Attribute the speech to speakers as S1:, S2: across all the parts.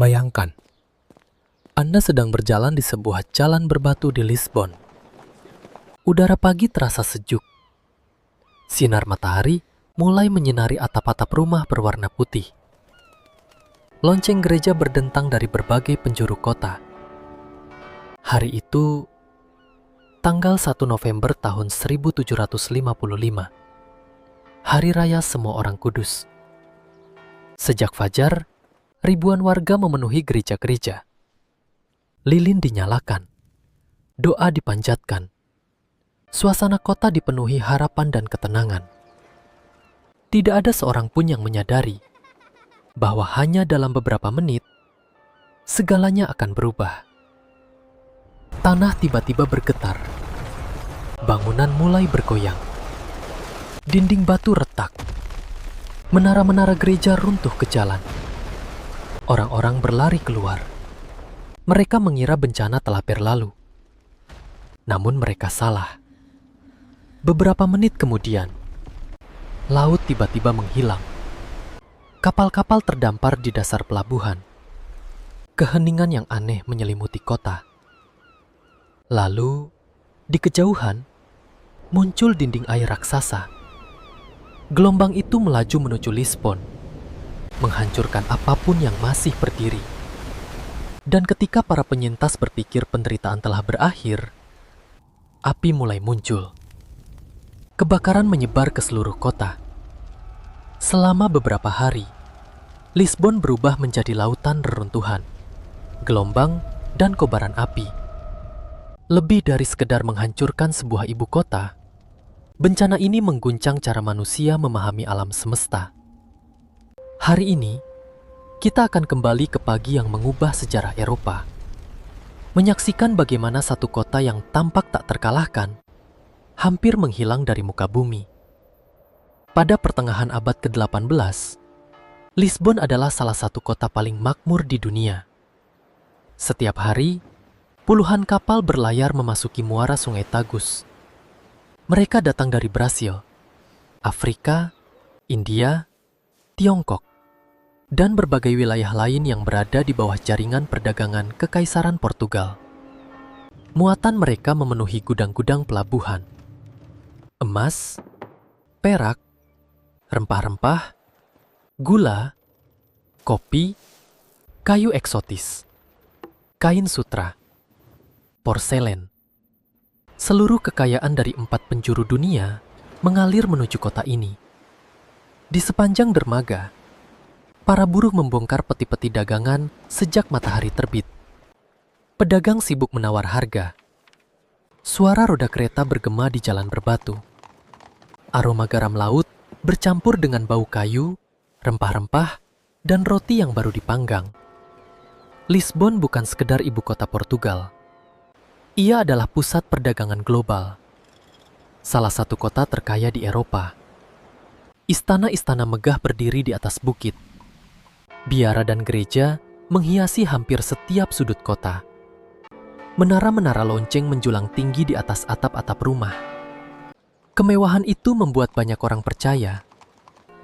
S1: Bayangkan, Anda sedang berjalan di sebuah jalan berbatu di Lisbon. Udara pagi terasa sejuk. Sinar matahari mulai menyinari atap-atap rumah berwarna putih. Lonceng gereja berdentang dari berbagai penjuru kota. Hari itu, tanggal 1 November tahun 1755. Hari Raya Semua Orang Kudus. Sejak fajar, ribuan warga memenuhi gereja-gereja. Lilin dinyalakan, doa dipanjatkan. Suasana kota dipenuhi harapan dan ketenangan. Tidak ada seorang pun yang menyadari bahwa hanya dalam beberapa menit, segalanya akan berubah. Tanah tiba-tiba bergetar. Bangunan mulai bergoyang. Dinding batu retak. Menara-menara gereja runtuh ke jalan. Orang-orang berlari keluar. Mereka mengira bencana telah berlalu. Namun mereka salah. Beberapa menit kemudian, laut tiba-tiba menghilang. Kapal-kapal terdampar di dasar pelabuhan. Keheningan yang aneh menyelimuti kota. Lalu, di kejauhan, muncul dinding air raksasa. Gelombang itu melaju menuju Lisbon, menghancurkan apapun yang masih berdiri. Dan ketika para penyintas berpikir penderitaan telah berakhir, api mulai muncul. Kebakaran menyebar ke seluruh kota. Selama beberapa hari, Lisbon berubah menjadi lautan reruntuhan, gelombang, dan kobaran api. Lebih dari sekedar menghancurkan sebuah ibu kota, bencana ini mengguncang cara manusia memahami alam semesta. Hari ini, kita akan kembali ke pagi yang mengubah sejarah Eropa. Menyaksikan bagaimana satu kota yang tampak tak terkalahkan, hampir menghilang dari muka bumi. Pada pertengahan abad ke-18, Lisbon adalah salah satu kota paling makmur di dunia. Setiap hari, puluhan kapal berlayar memasuki muara Sungai Tagus. Mereka datang dari Brasil, Afrika, India, Tiongkok, dan berbagai wilayah lain yang berada di bawah jaringan perdagangan Kekaisaran Portugal. Muatan mereka memenuhi gudang-gudang pelabuhan. Emas, perak, rempah-rempah, gula, kopi, kayu eksotis, kain sutra, porselen. Seluruh kekayaan dari 4 penjuru dunia mengalir menuju kota ini. Di sepanjang dermaga, para buruh membongkar peti-peti dagangan sejak matahari terbit. Pedagang sibuk menawar harga. Suara roda kereta bergema di jalan berbatu. Aroma garam laut bercampur dengan bau kayu, rempah-rempah, dan roti yang baru dipanggang. Lisbon bukan sekedar ibu kota Portugal. Ia adalah pusat perdagangan global. Salah satu kota terkaya di Eropa. Istana-istana megah berdiri di atas bukit. Biara dan gereja menghiasi hampir setiap sudut kota. Menara-menara lonceng menjulang tinggi di atas atap-atap rumah. Kemewahan itu membuat banyak orang percaya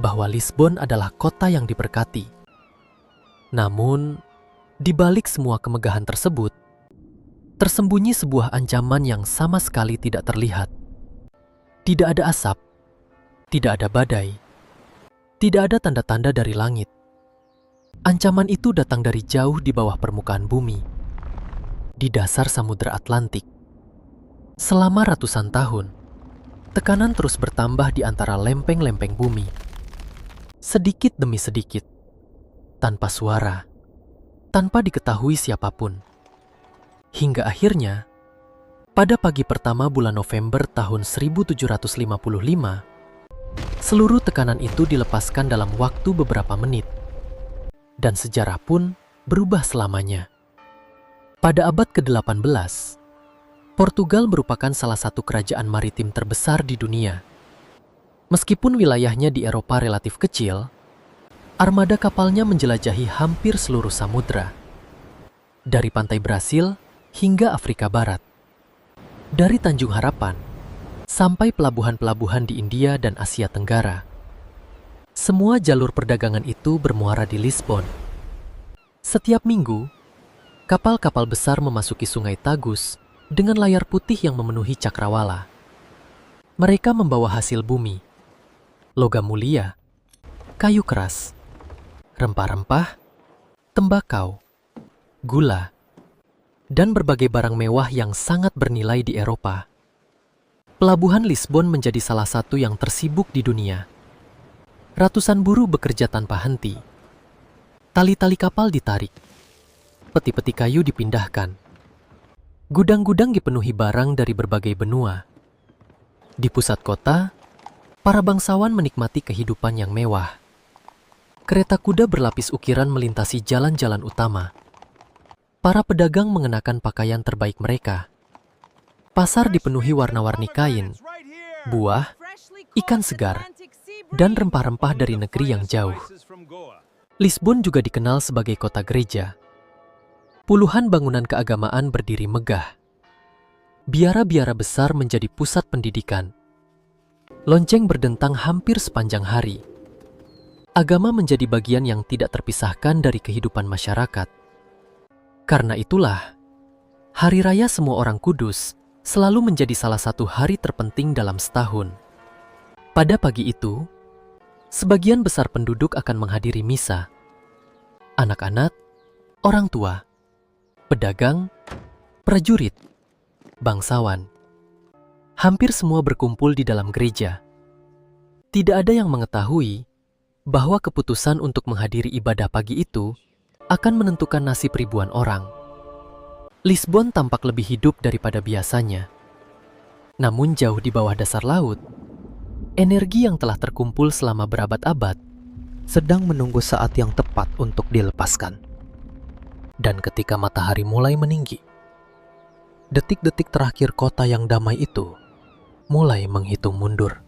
S1: bahwa Lisbon adalah kota yang diberkati. Namun, di balik semua kemegahan tersebut, tersembunyi sebuah ancaman yang sama sekali tidak terlihat. Tidak ada asap, tidak ada badai, tidak ada tanda-tanda dari langit. Ancaman itu datang dari jauh di bawah permukaan bumi, di dasar Samudra Atlantik. Selama ratusan tahun, tekanan terus bertambah di antara lempeng-lempeng bumi. Sedikit demi sedikit, tanpa suara, tanpa diketahui siapapun. Hingga akhirnya, pada pagi pertama bulan November tahun 1755, seluruh tekanan itu dilepaskan dalam waktu beberapa menit. Dan sejarah pun berubah selamanya. Pada abad ke-18, Portugal merupakan salah satu kerajaan maritim terbesar di dunia. Meskipun wilayahnya di Eropa relatif kecil, armada kapalnya menjelajahi hampir seluruh samudra. Dari pantai Brasil hingga Afrika Barat. Dari Tanjung Harapan sampai pelabuhan-pelabuhan di India dan Asia Tenggara. Semua jalur perdagangan itu bermuara di Lisbon. Setiap minggu, kapal-kapal besar memasuki Sungai Tagus dengan layar putih yang memenuhi cakrawala. Mereka membawa hasil bumi, logam mulia, kayu keras, rempah-rempah, tembakau, gula, dan berbagai barang mewah yang sangat bernilai di Eropa. Pelabuhan Lisbon menjadi salah satu yang tersibuk di dunia. Ratusan buruh bekerja tanpa henti. Tali-tali kapal ditarik. Peti-peti kayu dipindahkan. Gudang-gudang dipenuhi barang dari berbagai benua. Di pusat kota, para bangsawan menikmati kehidupan yang mewah. Kereta kuda berlapis ukiran melintasi jalan-jalan utama. Para pedagang mengenakan pakaian terbaik mereka. Pasar dipenuhi warna-warni kain, buah, ikan segar, dan rempah-rempah dari negeri yang jauh. Lisbon juga dikenal sebagai kota gereja. Puluhan bangunan keagamaan berdiri megah. Biara-biara besar menjadi pusat pendidikan. Lonceng berdentang hampir sepanjang hari. Agama menjadi bagian yang tidak terpisahkan dari kehidupan masyarakat. Karena itulah, Hari Raya Semua Orang Kudus selalu menjadi salah satu hari terpenting dalam setahun. Pada pagi itu, sebagian besar penduduk akan menghadiri misa. Anak-anak, orang tua, pedagang, prajurit, bangsawan. Hampir semua berkumpul di dalam gereja. Tidak ada yang mengetahui bahwa keputusan untuk menghadiri ibadah pagi itu akan menentukan nasib ribuan orang. Lisbon tampak lebih hidup daripada biasanya. Namun jauh di bawah dasar laut, energi yang telah terkumpul selama berabad-abad sedang menunggu saat yang tepat untuk dilepaskan. Dan ketika matahari mulai meninggi, detik-detik terakhir kota yang damai itu mulai menghitung mundur.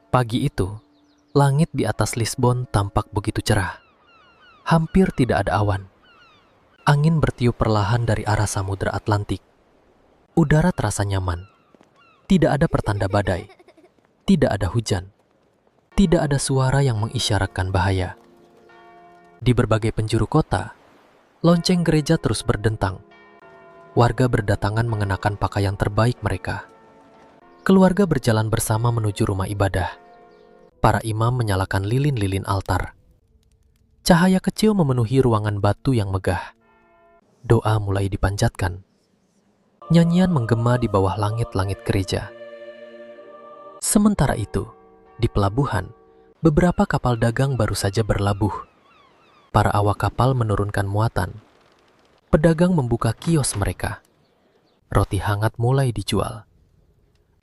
S1: Pagi itu, langit di atas Lisbon tampak begitu cerah. Hampir tidak ada awan. Angin bertiup perlahan dari arah Samudra Atlantik. Udara terasa nyaman. Tidak ada pertanda badai. Tidak ada hujan. Tidak ada suara yang mengisyaratkan bahaya. Di berbagai penjuru kota, lonceng gereja terus berdentang. Warga berdatangan mengenakan pakaian terbaik mereka. Keluarga berjalan bersama menuju rumah ibadah. Para imam menyalakan lilin-lilin altar. Cahaya kecil memenuhi ruangan batu yang megah. Doa mulai dipanjatkan. Nyanyian menggema di bawah langit-langit gereja. Sementara itu, di pelabuhan, beberapa kapal dagang baru saja berlabuh. Para awak kapal menurunkan muatan. Pedagang membuka kios mereka. Roti hangat mulai dijual.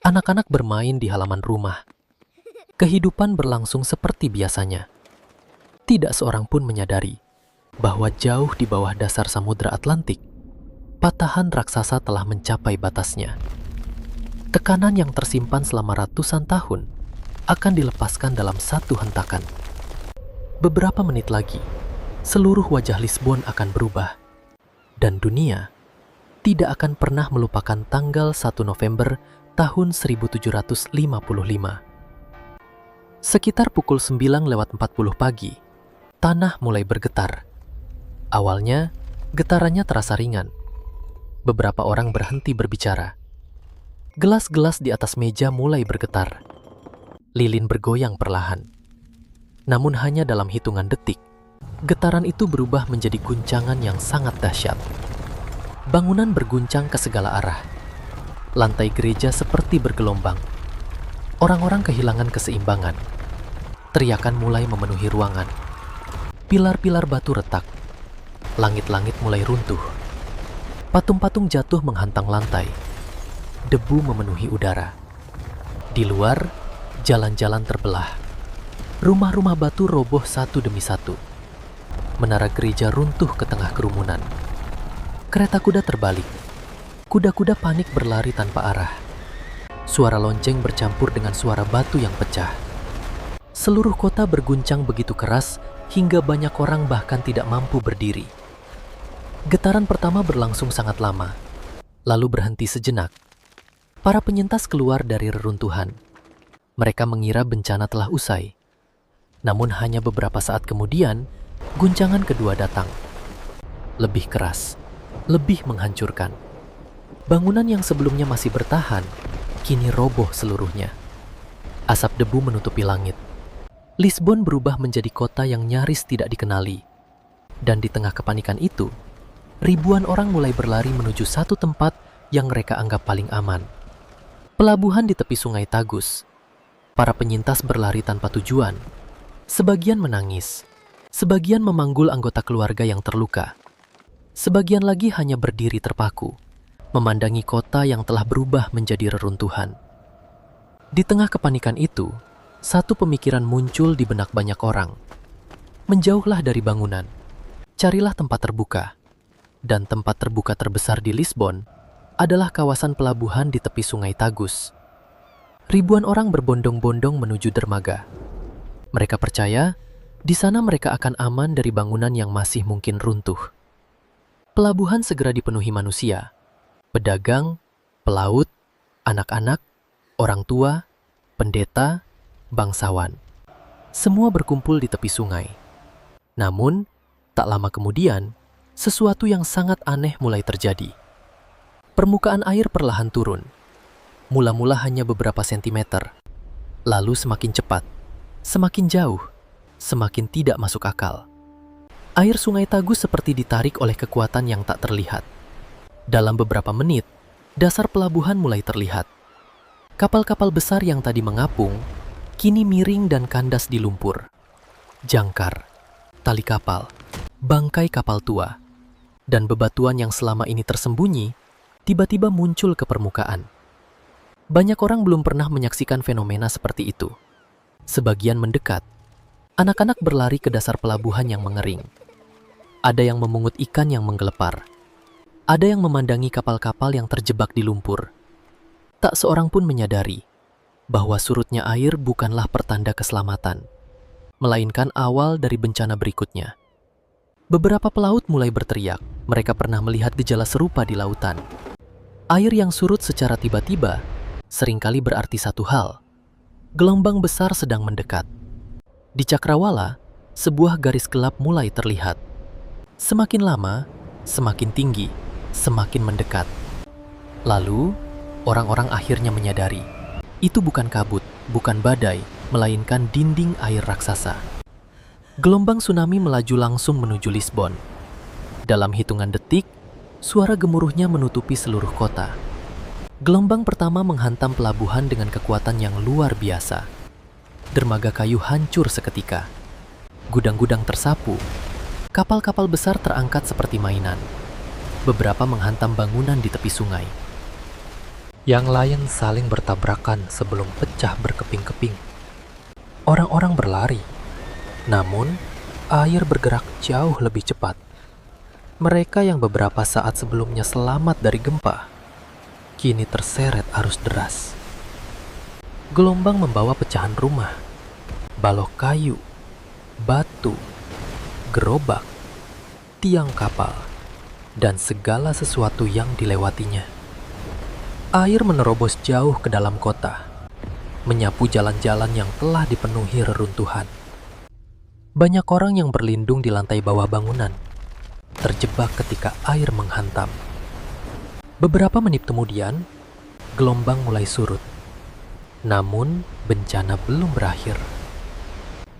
S1: Anak-anak bermain di halaman rumah. Kehidupan berlangsung seperti biasanya. Tidak seorang pun menyadari bahwa jauh di bawah dasar Samudra Atlantik, patahan raksasa telah mencapai batasnya. Tekanan yang tersimpan selama ratusan tahun akan dilepaskan dalam satu hentakan. Beberapa menit lagi, seluruh wajah Lisbon akan berubah. Dan dunia tidak akan pernah melupakan tanggal 1 November tahun 1755. Sekitar pukul 9:40 pagi, tanah mulai bergetar. Awalnya, getarannya terasa ringan. Beberapa orang berhenti berbicara. Gelas-gelas di atas meja mulai bergetar. Lilin bergoyang perlahan. Namun hanya dalam hitungan detik, getaran itu berubah menjadi guncangan yang sangat dahsyat. Bangunan berguncang ke segala arah. Lantai gereja seperti bergelombang. Orang-orang kehilangan keseimbangan. Teriakan mulai memenuhi ruangan. Pilar-pilar batu retak. Langit-langit mulai runtuh. Patung-patung jatuh menghantam lantai. Debu memenuhi udara. Di luar, jalan-jalan terbelah. Rumah-rumah batu roboh satu demi satu. Menara gereja runtuh ke tengah kerumunan. Kereta kuda terbalik. Kuda-kuda panik berlari tanpa arah. Suara lonceng bercampur dengan suara batu yang pecah. Seluruh kota berguncang begitu keras hingga banyak orang bahkan tidak mampu berdiri. Getaran pertama berlangsung sangat lama, lalu berhenti sejenak. Para penyintas keluar dari reruntuhan. Mereka mengira bencana telah usai. Namun hanya beberapa saat kemudian, Guncangan kedua datang. Lebih keras, lebih menghancurkan. Bangunan yang sebelumnya masih bertahan, kini roboh seluruhnya. Asap debu menutupi langit. Lisbon berubah menjadi kota yang nyaris tidak dikenali. Dan di tengah kepanikan itu, ribuan orang mulai berlari menuju satu tempat yang mereka anggap paling aman. Pelabuhan di tepi sungai Tagus. Para penyintas berlari tanpa tujuan. Sebagian menangis, sebagian memanggul anggota keluarga yang terluka. Sebagian lagi hanya berdiri terpaku, memandangi kota yang telah berubah menjadi reruntuhan. Di tengah kepanikan itu, satu pemikiran muncul di benak banyak orang. Menjauhlah dari bangunan, carilah tempat terbuka. Dan tempat terbuka terbesar di Lisbon adalah kawasan pelabuhan di tepi sungai Tagus. Ribuan orang berbondong-bondong menuju dermaga. Mereka percaya, di sana mereka akan aman dari bangunan yang masih mungkin runtuh. Pelabuhan segera dipenuhi manusia, pedagang, pelaut, anak-anak, orang tua, pendeta, bangsawan. Semua berkumpul di tepi sungai. Namun, tak lama kemudian, sesuatu yang sangat aneh mulai terjadi. Permukaan air perlahan turun. Mula-mula hanya beberapa sentimeter. Lalu semakin cepat, semakin jauh, semakin tidak masuk akal. Air sungai Tagus seperti ditarik oleh kekuatan yang tak terlihat. Dalam beberapa menit, dasar pelabuhan mulai terlihat. Kapal-kapal besar yang tadi mengapung, kini miring dan kandas di lumpur. Jangkar, tali kapal, bangkai kapal tua, dan bebatuan yang selama ini tersembunyi, tiba-tiba muncul ke permukaan. Banyak orang belum pernah menyaksikan fenomena seperti itu. Sebagian mendekat. Anak-anak berlari ke dasar pelabuhan yang mengering. Ada yang memungut ikan yang menggelepar. Ada yang memandangi kapal-kapal yang terjebak di lumpur. Tak seorang pun menyadari bahwa surutnya air bukanlah pertanda keselamatan, melainkan awal dari bencana berikutnya. Beberapa pelaut mulai berteriak. Mereka pernah melihat gejala serupa di lautan. Air yang surut secara tiba-tiba seringkali berarti satu hal. Gelombang besar sedang mendekat. Di Cakrawala, sebuah garis gelap mulai terlihat. Semakin lama, semakin tinggi, semakin mendekat. Lalu, orang-orang akhirnya menyadari, itu bukan kabut, bukan badai, melainkan dinding air raksasa. Gelombang tsunami melaju langsung menuju Lisbon. Dalam hitungan detik, suara gemuruhnya menutupi seluruh kota. Gelombang pertama menghantam pelabuhan dengan kekuatan yang luar biasa. Dermaga kayu hancur seketika. Gudang-gudang tersapu. Kapal-kapal besar terangkat seperti mainan. Beberapa menghantam bangunan di tepi sungai. Yang lain saling bertabrakan sebelum pecah berkeping-keping. Orang-orang berlari. Namun, air bergerak jauh lebih cepat. Mereka yang beberapa saat sebelumnya selamat dari gempa, kini terseret arus deras. Gelombang membawa pecahan rumah, balok kayu, batu, gerobak, tiang kapal, dan segala sesuatu yang dilewatinya. Air menerobos jauh ke dalam kota, menyapu jalan-jalan yang telah dipenuhi reruntuhan. Banyak orang yang berlindung di lantai bawah bangunan, terjebak ketika air menghantam. Beberapa menit kemudian, gelombang mulai surut. Namun, bencana belum berakhir.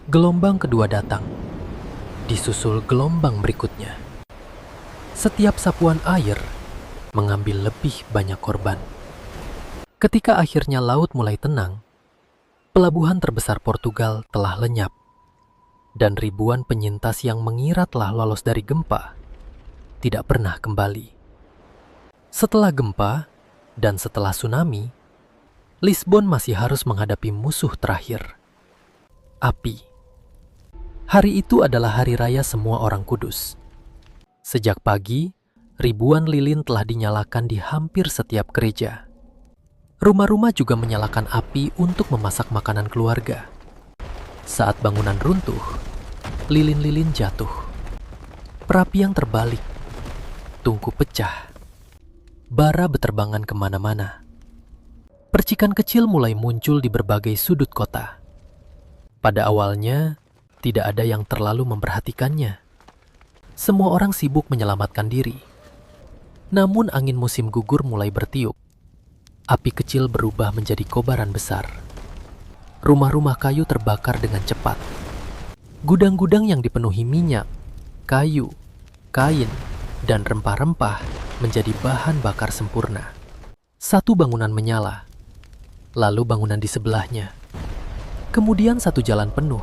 S1: Gelombang kedua datang, disusul gelombang berikutnya. Setiap sapuan air mengambil lebih banyak korban. Ketika akhirnya laut mulai tenang, pelabuhan terbesar Portugal telah lenyap, dan ribuan penyintas yang mengira telah lolos dari gempa tidak pernah kembali. Setelah gempa dan setelah tsunami, Lisbon masih harus menghadapi musuh terakhir, api. Hari itu adalah hari raya semua orang kudus. Sejak pagi, ribuan lilin telah dinyalakan di hampir setiap gereja. Rumah-rumah juga menyalakan api untuk memasak makanan keluarga. Saat bangunan runtuh, lilin-lilin jatuh. Perapian terbalik, tungku pecah, bara beterbangan kemana-mana. Percikan kecil mulai muncul di berbagai sudut kota. Pada awalnya, Tidak ada yang terlalu memperhatikannya. Semua orang sibuk menyelamatkan diri. Namun angin musim gugur mulai bertiup. Api kecil berubah menjadi kobaran besar. Rumah-rumah kayu terbakar dengan cepat. Gudang-gudang yang dipenuhi minyak, kayu, kain, dan rempah-rempah menjadi bahan bakar sempurna. Satu bangunan menyala, lalu bangunan di sebelahnya. Kemudian satu jalan penuh.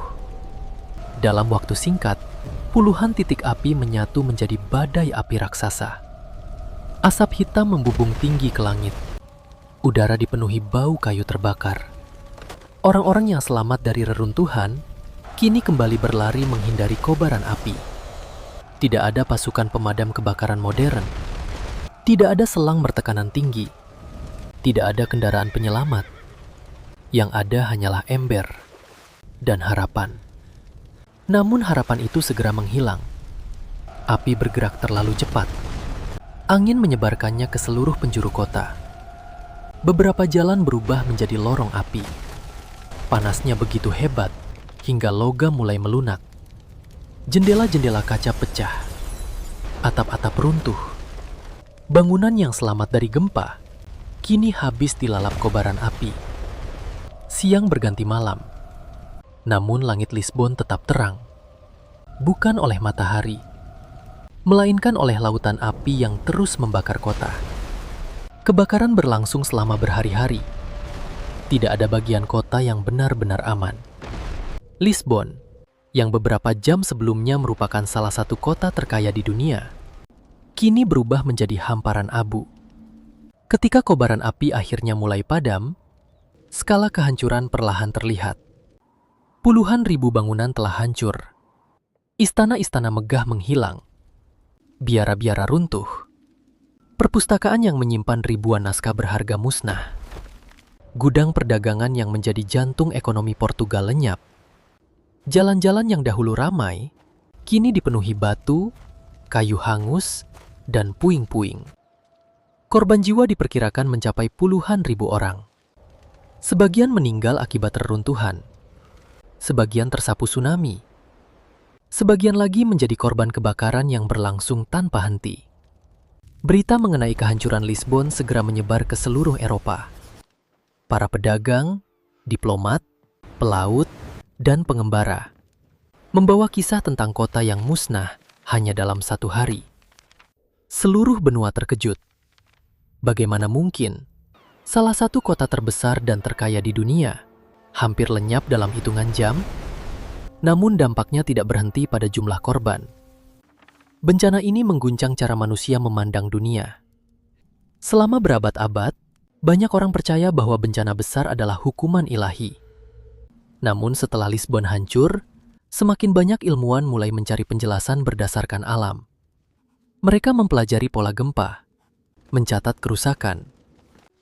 S1: Dalam waktu singkat, puluhan titik api menyatu menjadi badai api raksasa. Asap hitam membubung tinggi ke langit. Udara dipenuhi bau kayu terbakar. Orang-orang yang selamat dari reruntuhan kini kembali berlari menghindari kobaran api. Tidak ada pasukan pemadam kebakaran modern. Tidak ada selang bertekanan tinggi. Tidak ada kendaraan penyelamat. Yang ada hanyalah ember dan harapan. Namun harapan itu segera menghilang. Api bergerak terlalu cepat. Angin menyebarkannya ke seluruh penjuru kota. Beberapa jalan berubah menjadi lorong api. Panasnya begitu hebat hingga logam mulai melunak. Jendela-jendela kaca pecah. Atap-atap runtuh. Bangunan yang selamat dari gempa kini habis dilalap kobaran api. Siang berganti malam. Namun langit Lisbon tetap terang. Bukan oleh matahari, melainkan oleh lautan api yang terus membakar kota. Kebakaran berlangsung selama berhari-hari. Tidak ada bagian kota yang benar-benar aman. Lisbon, yang beberapa jam sebelumnya merupakan salah satu kota terkaya di dunia, kini berubah menjadi hamparan abu. Ketika kobaran api akhirnya mulai padam, skala kehancuran perlahan terlihat. Puluhan ribu bangunan telah hancur. Istana-istana megah menghilang. Biara-biara runtuh. Perpustakaan yang menyimpan ribuan naskah berharga musnah. Gudang perdagangan yang menjadi jantung ekonomi Portugal lenyap. Jalan-jalan yang dahulu ramai, kini dipenuhi batu, kayu hangus, dan puing-puing. Korban jiwa diperkirakan mencapai puluhan ribu orang. Sebagian meninggal akibat reruntuhan. Sebagian tersapu tsunami. Sebagian lagi menjadi korban kebakaran yang berlangsung tanpa henti. Berita mengenai kehancuran Lisbon segera menyebar ke seluruh Eropa. Para pedagang, diplomat, pelaut, dan pengembara membawa kisah tentang kota yang musnah hanya dalam satu hari. Seluruh benua terkejut. Bagaimana mungkin salah satu kota terbesar dan terkaya di dunia hampir lenyap dalam hitungan jam? Namun dampaknya tidak berhenti pada jumlah korban. Bencana ini mengguncang cara manusia memandang dunia. Selama berabad-abad, banyak orang percaya bahwa bencana besar adalah hukuman ilahi. Namun setelah Lisbon hancur, semakin banyak ilmuwan mulai mencari penjelasan berdasarkan alam. Mereka mempelajari pola gempa, mencatat kerusakan,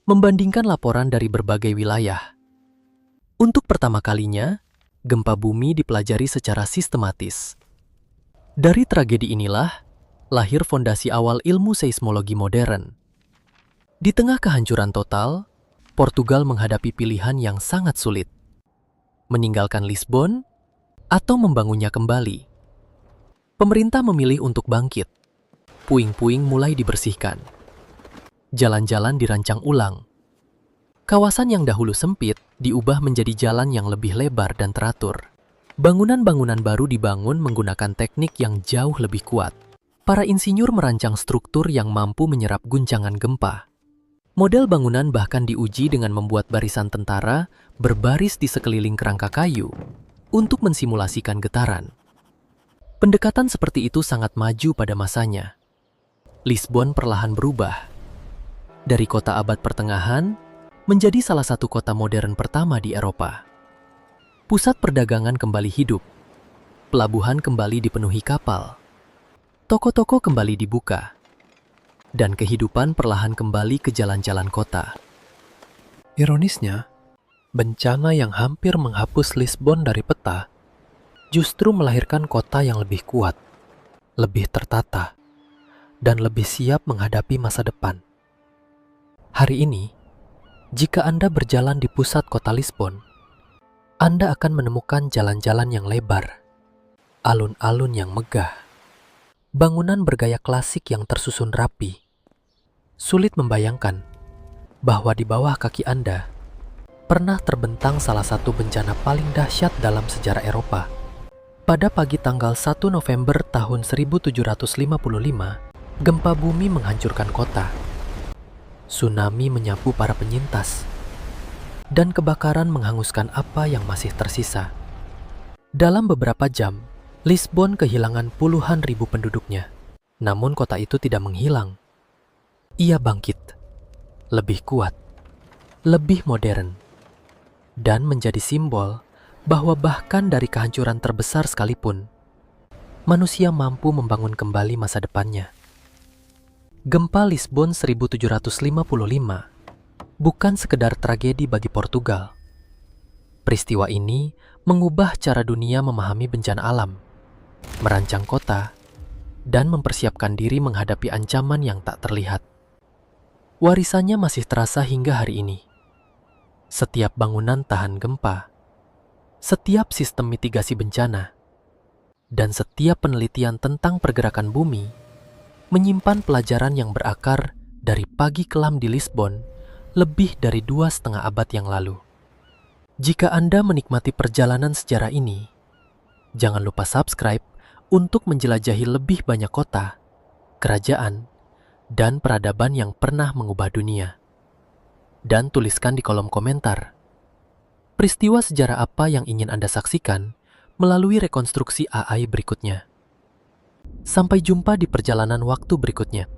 S1: membandingkan laporan dari berbagai wilayah. Untuk pertama kalinya, gempa bumi dipelajari secara sistematis. Dari tragedi inilah, lahir fondasi awal ilmu seismologi modern. Di tengah kehancuran total, Portugal menghadapi pilihan yang sangat sulit. Meninggalkan Lisbon atau membangunnya kembali. Pemerintah memilih untuk bangkit. Puing-puing mulai dibersihkan. Jalan-jalan dirancang ulang. Kawasan yang dahulu sempit diubah menjadi jalan yang lebih lebar dan teratur. Bangunan-bangunan baru dibangun menggunakan teknik yang jauh lebih kuat. Para insinyur merancang struktur yang mampu menyerap guncangan gempa. Model bangunan bahkan diuji dengan membuat barisan tentara berbaris di sekeliling kerangka kayu untuk mensimulasikan getaran. Pendekatan seperti itu sangat maju pada masanya. Lisbon perlahan berubah. Dari kota abad pertengahan menjadi salah satu kota modern pertama di Eropa. Pusat perdagangan kembali hidup. Pelabuhan kembali dipenuhi kapal. Toko-toko kembali dibuka. Dan kehidupan perlahan kembali ke jalan-jalan kota. Ironisnya, bencana yang hampir menghapus Lisbon dari peta justru melahirkan kota yang lebih kuat, lebih tertata, dan lebih siap menghadapi masa depan. Hari ini, jika Anda berjalan di pusat kota Lisbon, Anda akan menemukan jalan-jalan yang lebar, alun-alun yang megah, bangunan bergaya klasik yang tersusun rapi. Sulit membayangkan bahwa di bawah kaki Anda pernah terbentang salah satu bencana paling dahsyat dalam sejarah Eropa. Pada pagi tanggal 1 November tahun 1755, gempa bumi menghancurkan kota. Tsunami menyapu para penyintas, dan kebakaran menghanguskan apa yang masih tersisa. Dalam beberapa jam, Lisbon kehilangan puluhan ribu penduduknya. Namun kota itu tidak menghilang. Ia bangkit, lebih kuat, lebih modern, dan menjadi simbol bahwa bahkan dari kehancuran terbesar sekalipun, manusia mampu membangun kembali masa depannya. Gempa Lisbon 1755 bukan sekedar tragedi bagi Portugal. Peristiwa ini mengubah cara dunia memahami bencana alam, merancang kota, dan mempersiapkan diri menghadapi ancaman yang tak terlihat. Warisannya masih terasa hingga hari ini. Setiap bangunan tahan gempa, setiap sistem mitigasi bencana, dan setiap penelitian tentang pergerakan bumi menyimpan pelajaran yang berakar dari pagi kelam di Lisbon lebih dari 2,5 abad yang lalu. Jika Anda menikmati perjalanan sejarah ini, jangan lupa subscribe untuk menjelajahi lebih banyak kota, kerajaan, dan peradaban yang pernah mengubah dunia. Dan tuliskan di kolom komentar, peristiwa sejarah apa yang ingin Anda saksikan melalui rekonstruksi AI berikutnya. Sampai jumpa di perjalanan waktu berikutnya.